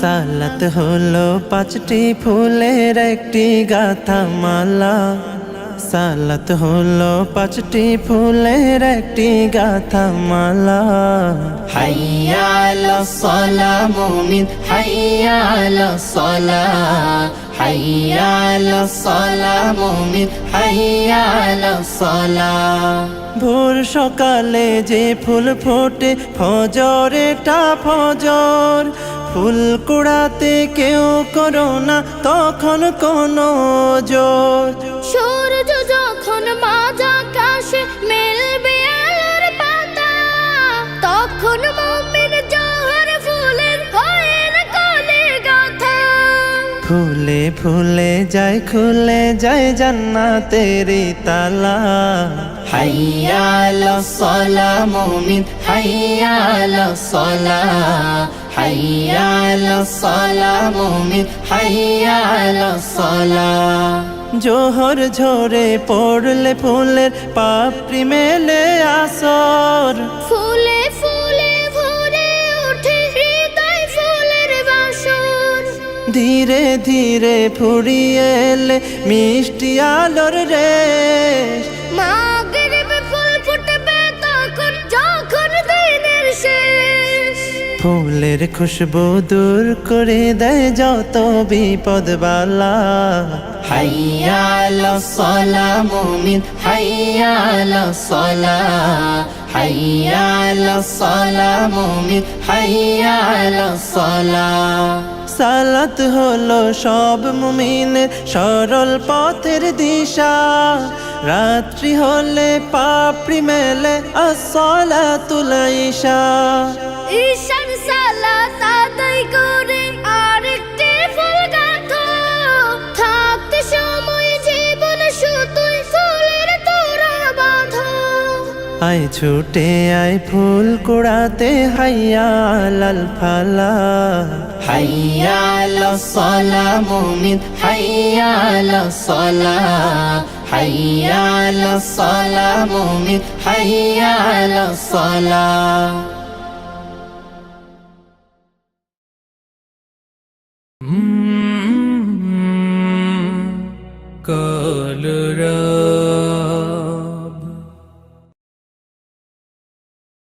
সালাত হলো পাঁচটি ফুলের একটি গাথা মালা। সালাত হলো পাঁচটি ফুলের একটি গাথা মালা। হাইয়া আলাস সালাহ মুমিন, হাইয়া আলাস সালাহ, হাইয়া আলাস সালাহ মুমিন, হাইয়া আলাস সালাহ। ভোর সকালে যে ফুল ফোটে ফজরেটা ফজর, ফুল কুড়াতে কেউ করো না তখন কোনো জোর। সূর্য যখন মাঝ আকাশে মেলবে আলোর পাতা, তখন মুমিন জোহর ফুলের হয়ে কোলে গাথা। ফুলে ফুলে যায় খুলে যায় জান্নাতেরি তালা। হাইয়া আলাস সালাহ মুমিন, হাইয়া আলাস সালাহ, হাইয়া আলাস সালাহ মুমিন, হাইয়া আলাস সালাহ। জোহর ঝরে পড়লে ফুলের পাপড়ি মেলে আসর, ফুলে ফুলে ভরে ওঠে হৃদয় ফুলের বাসর। ধীরে ধীরে ফুরিয়ে এলে মিষ্টি আলোর রেশ। মাগরিবে ফুল ফুটবে তখন যখন দিনের শেষ। ফুলের খুশবু দূর করে দেয় যত বিপদ বালা। হাইয়া আলাস সালাহ মুমিন, হাইয়া আলাস সালাহ, হাইয়া আলাস সালাহ মুমিন, হাইয়া আলাস সালাহ। সালাত হলো সব মুমিনের সরল পথের দিশা। রাত্রি হলে পাপড়ি মেলে আসসালাতুল ইশা। ঈশান সালাত আদায় করে আরেকটি ফুল গাঁথো, থাকতে সময় জীবন শুধুই ফুলের তোড়া বাঁধো। আয় ছুটে আয় ফুল কুড়াতে হাইয়া আলাল ফালা। হাইয়া আলাস সালাহ মুমিন, হাইয়া আলাস সালাহ, হাইয়া আলাস সালাহ মুমিন, হাইয়া আলাস সালাহ।